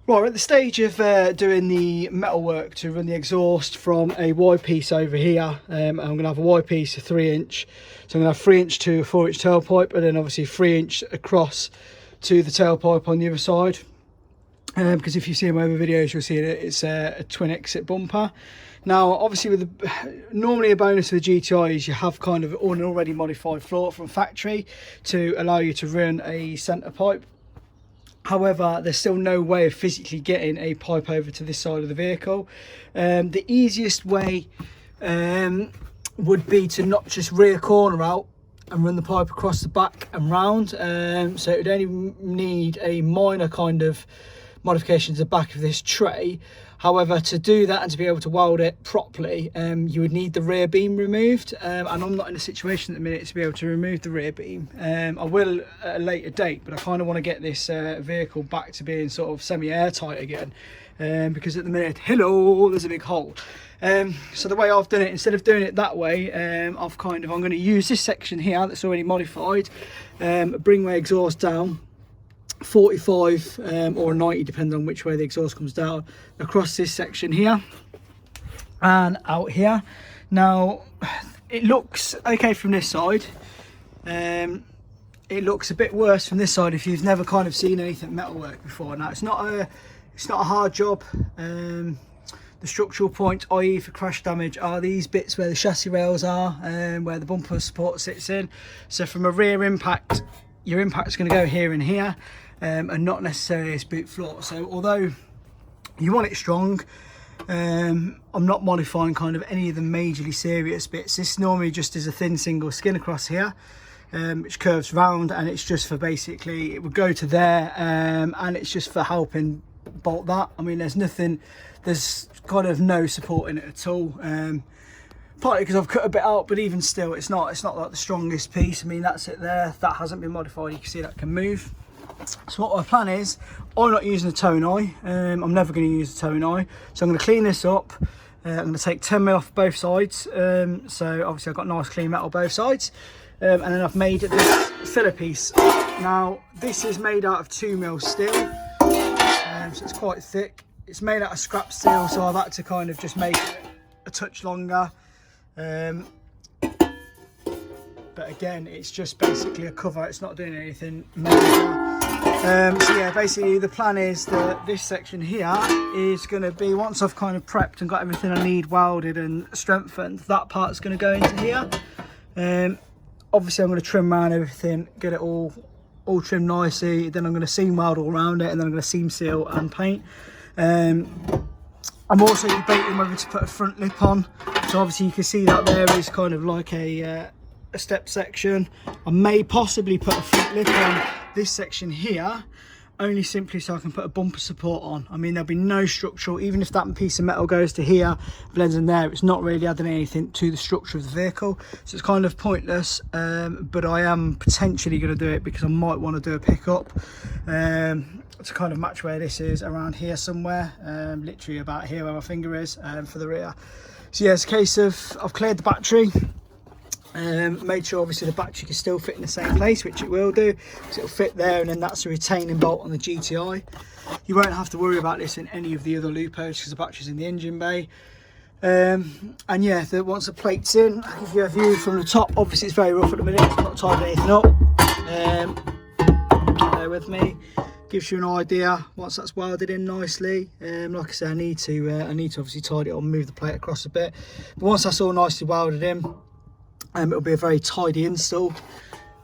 Right, we're at the stage of doing the metalwork to run the exhaust from a wide piece over here. I'm going to have a wide piece, a 3-inch. So I'm going to have 3-inch to a 4-inch tailpipe, and then obviously 3-inch across to the tailpipe on the other side. Because if you see my other videos, you'll see that it's a twin exit bumper. Now, obviously, with normally a bonus with the GTI is you have kind of an already modified floor from factory to allow you to run a centre pipe. However, there's still no way of physically getting a pipe over to this side of the vehicle. The easiest way would be to not just rear corner out and run the pipe across the back and round. So it would only need a minor kind of modification to the back of this tray. However, to do that and to be able to weld it properly, you would need the rear beam removed, and I'm not in a situation at the minute to be able to remove the rear beam. I will at a later date, but I kind of want to get this vehicle back to being sort of semi-airtight again, because at the minute, hello, there's a big hole. So the way I've done it, instead of doing it that way, I'm going to use this section here that's already modified, bring my exhaust down 45 or 90, depending on which way the exhaust comes down, across this section here and out here. Now it looks okay from this side. It looks a bit worse from this side if you've never kind of seen anything metalwork before. Now it's not a hard job. The structural point, i.e. for crash damage, are these bits where the chassis rails are, where the bumper support sits in. So from a rear impact, your impact's going to go here and here, and not necessarily this boot floor. So although you want it strong, I'm not modifying kind of any of the majorly serious bits. This normally just is a thin single skin across here, which curves round, and it's just for basically, it would go to there, and it's just for helping bolt that. I mean, there's kind of no support in it at all. Partly because I've cut a bit out, but even still, it's not like the strongest piece. I mean, that's it there. That hasn't been modified. You can see that can move. So what my plan is, I'm not using a tone eye. I'm never going to use a tone eye. So I'm going to clean this up. I'm going to take 10mm off both sides. So obviously I've got nice clean metal both sides. And then I've made this filler piece. Now this is made out of 2mm steel. So it's quite thick. It's made out of scrap steel, so I've had to kind of just make it a touch longer. But again, it's just basically a cover, it's not doing anything major. So yeah, basically the plan is that this section here is going to be, once I've kind of prepped and got everything I need welded and strengthened, that part's going to go into here. Obviously I'm going to trim around everything, get it all trimmed nicely, then I'm going to seam weld all around it, and then I'm going to seam seal and paint. I'm also debating whether to put a front lip on. So obviously you can see that there is kind of like a step section. I may possibly put a front lip on this section here, only simply so I can put a bumper support on. I mean, there'll be no structural, even if that piece of metal goes to here, blends in there, it's not really adding anything to the structure of the vehicle. So it's kind of pointless, but I am potentially going to do it because I might want to do a pickup to kind of match where this is, around here somewhere, literally about here where my finger is, for the rear. So yeah, it's a case of, I've cleared the battery, made sure obviously the battery can still fit in the same place, which it will do, because it'll fit there, and then that's a retaining bolt on the GTI. You won't have to worry about this in any of the other Lupos because the battery's in the engine bay. And yeah, once the plate's in, I'll give you a view from the top. Obviously it's very rough at the minute, I'm not tidying anything up. Bear with me. Gives you an idea once that's welded in nicely. Like I said, I need to obviously tidy it or move the plate across a bit, but once that's all nicely welded in, it'll be a very tidy install.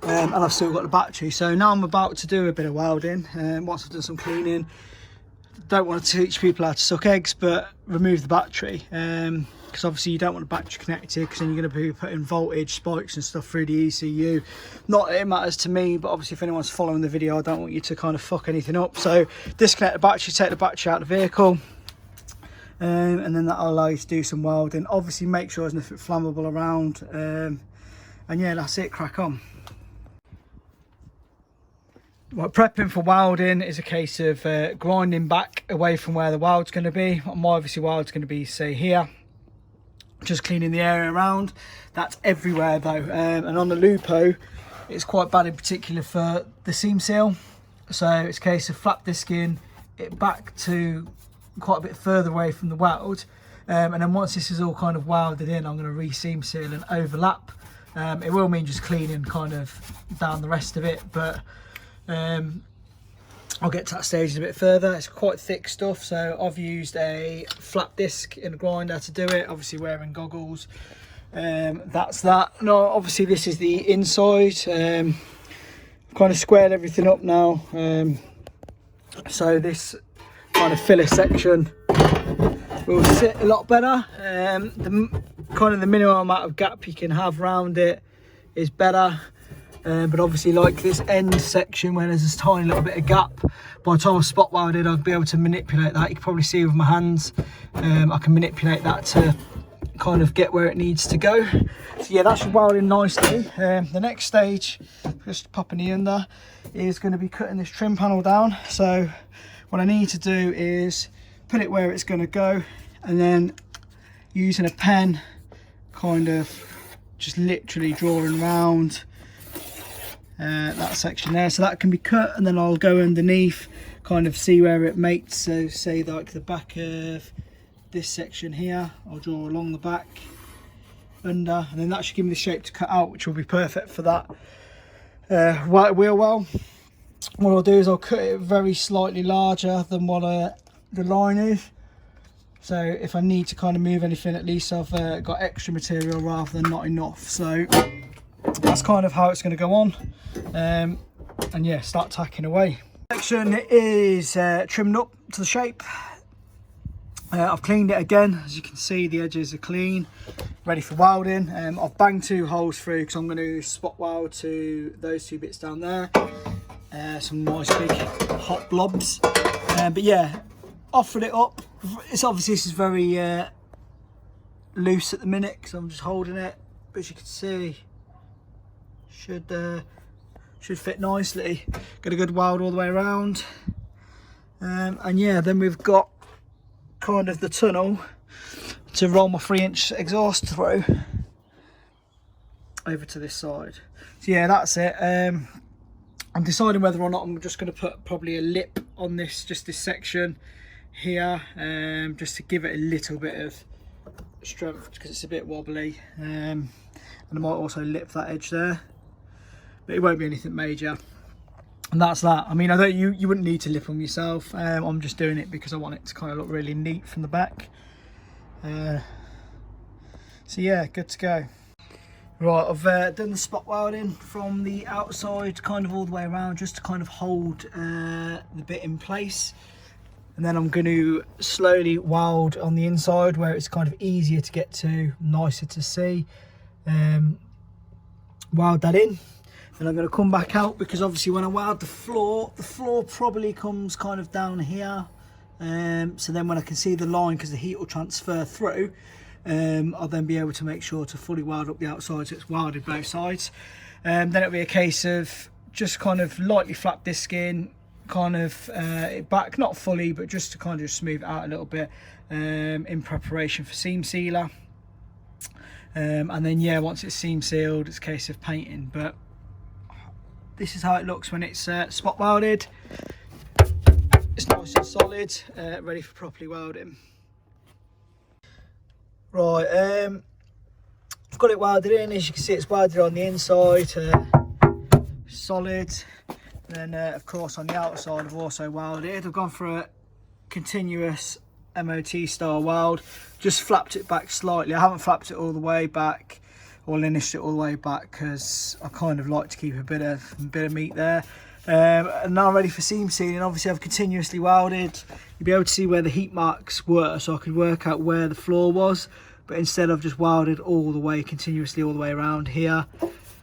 And I've still got the battery. So now I'm about to do a bit of welding. Once I've done some cleaning, don't want to teach people how to suck eggs, but remove the battery, because obviously you don't want the battery connected, because then you're going to be putting voltage spikes and stuff through the ECU. Not that it matters to me, but obviously if anyone's following the video, I don't want you to kind of fuck anything up. So disconnect the battery, take the battery out of the vehicle, and then that'll allow you to do some welding. Obviously make sure there's nothing flammable around, and yeah, that's it, crack on. Well, prepping for welding is a case of grinding back away from where the weld's going to be. My obviously weld's going to be, say, here. Just cleaning the area around. That's everywhere though, and on the Lupo it's quite bad, in particular for the seam seal. So it's a case of flap disc in, it back to quite a bit further away from the weld, and then once this is all kind of welded in, I'm going to re-seam seal and overlap. It will mean just cleaning kind of down the rest of it, but I'll get to that stage in a bit further. It's quite thick stuff, so I've used a flat disc in a grinder to do it, obviously wearing goggles. That's that. No, obviously this is the inside. Kind of squared everything up now, so this kind of filler section will sit a lot better. The minimum amount of gap you can have around it is better, but obviously like this end section where there's this tiny little bit of gap, by the time I've spot welded I'll be able to manipulate that. You can probably see with my hands, I can manipulate that to kind of get where it needs to go. So yeah, that should weld in nicely. The next stage, just popping the under, is going to be cutting this trim panel down. So what I need to do is put it where it's going to go, and then using a pen kind of just literally drawing around that section there, so that can be cut, and then I'll go underneath, kind of see where it mates. So say like the back of this section here, I'll draw along the back under, and then that should give me the shape to cut out, which will be perfect for that wheel well. What I'll do is I'll cut it very slightly larger than what the line is, so if I need to kind of move anything, at least I've got extra material rather than not enough. So that's kind of how it's going to go on, and yeah, start tacking away. Section is trimmed up to the shape. I've cleaned it again, as you can see the edges are clean, ready for welding. I've banged 2 holes through because I'm going to spot weld to those 2 bits down there. Some nice big hot blobs, but yeah, offered it up. It's obviously, this is very loose at the minute because I'm just holding it, but as you can see, should fit nicely. Got a good weld all the way around, and yeah, then we've got kind of the tunnel to roll my 3-inch exhaust through over to this side. So yeah, that's it. I'm deciding whether or not I'm just going to put probably a lip on this, just this section here, just to give it a little bit of strength because it's a bit wobbly, and I might also lip that edge there, but it won't be anything major. And that's that. I mean, I don't, you wouldn't need to lip them yourself. I'm just doing it because I want it to kind of look really neat from the back. So yeah, good to go. Right, I've done the spot welding from the outside kind of all the way around, just to kind of hold the bit in place, and then I'm going to slowly weld on the inside where it's kind of easier to get to, nicer to see. Weld that in. Then I'm going to come back out, because obviously when I weld the floor probably comes kind of down here. So then when I can see the line, because the heat will transfer through, I'll then be able to make sure to fully weld up the outside so it's welded both sides. Then it'll be a case of just kind of lightly flap disking, kind of it back, not fully, but just to kind of just smooth it out a little bit, in preparation for seam sealer. And then yeah, once it's seam sealed, it's a case of painting. But this is how it looks when it's spot welded. It's nice and solid, ready for properly welding. Right, I've got it welded in. As you can see, it's welded on the inside, solid. Then of course on the outside I've also welded. I've gone for a continuous MOT style weld, just flapped it back slightly. I haven't flapped it all the way back or linished it all the way back, because I kind of like to keep a bit of meat there. And now I'm ready for seam sealing. Obviously I've continuously welded. You'll be able to see where the heat marks were, so I could work out where the floor was, but instead I've just welded all the way, continuously all the way around here.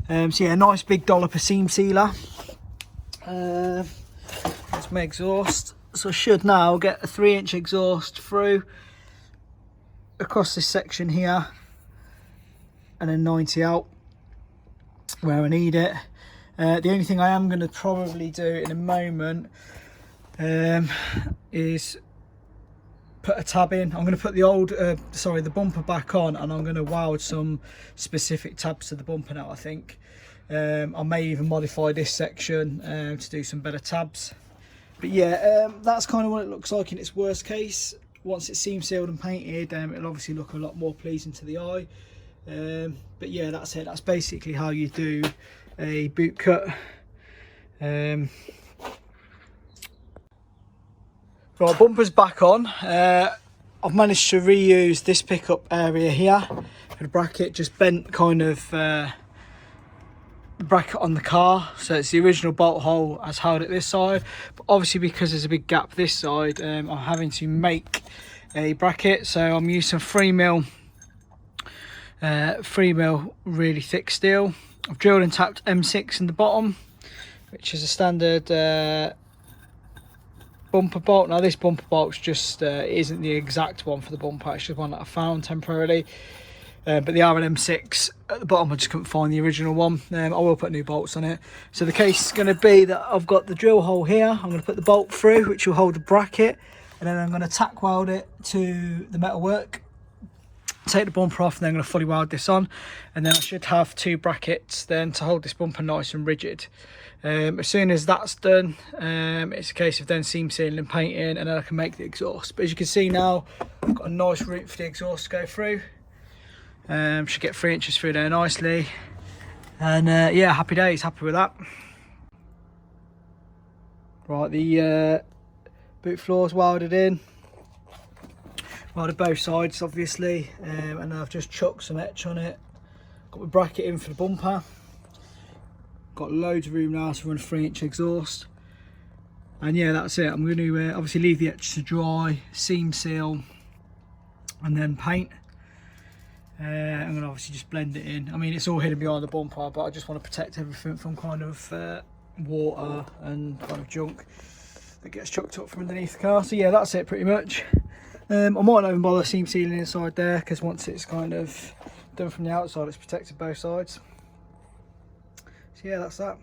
So yeah, a nice big dollop of seam sealer. That's my exhaust. So I should now get a 3-inch exhaust through across this section here, and then 90 out where I need it. The only thing I am going to probably do in a moment is put a tab in. I'm going to put the old, the bumper back on, and I'm going to weld some specific tabs to the bumper now, I think. I may even modify this section to do some better tabs. But yeah, that's kind of what it looks like in its worst case. Once it's seam sealed and painted, it'll obviously look a lot more pleasing to the eye. But yeah, that's it. That's basically how you do a boot cut. Right, bumper's back on. I've managed to reuse this pickup area here for the bracket, just bent kind of the bracket on the car, so it's the original bolt hole has held it this side, but obviously because there's a big gap this side, I'm having to make a bracket. So I'm using 3mm really thick steel. I've drilled and tapped M6 in the bottom, which is a standard bumper bolt. Now this bumper bolt's just isn't the exact one for the bumper, it's just one that I found temporarily. But the RM6 at the bottom, I just couldn't find the original one. I will put new bolts on it. So the case is going to be that I've got the drill hole here. I'm going to put the bolt through, which will hold the bracket, and then I'm going to tack weld it to the metalwork. Take the bumper off, and then I'm going to fully weld this on, and then I should have 2 brackets then to hold this bumper nice and rigid. As soon as that's done, it's a case of then seam sealing and painting, and then I can make the exhaust. But as you can see now, I've got a nice route for the exhaust to go through. Should get 3 inches through there nicely, and yeah, happy days, happy with that. Right, the boot floor's welded in, welded both sides obviously, and I've just chucked some etch on it. Got my bracket in for the bumper, got loads of room now to run a 3-inch exhaust, and yeah, that's it. I'm going to obviously leave the etch to dry, seam seal, and then paint. I'm going to obviously just blend it in. I mean, it's all hidden behind the bumper, but I just want to protect everything from kind of water and kind of junk that gets chucked up from underneath the car. So yeah, that's it pretty much. I might not even bother seam sealing inside there, because once it's kind of done from the outside, it's protected both sides. So yeah, that's that.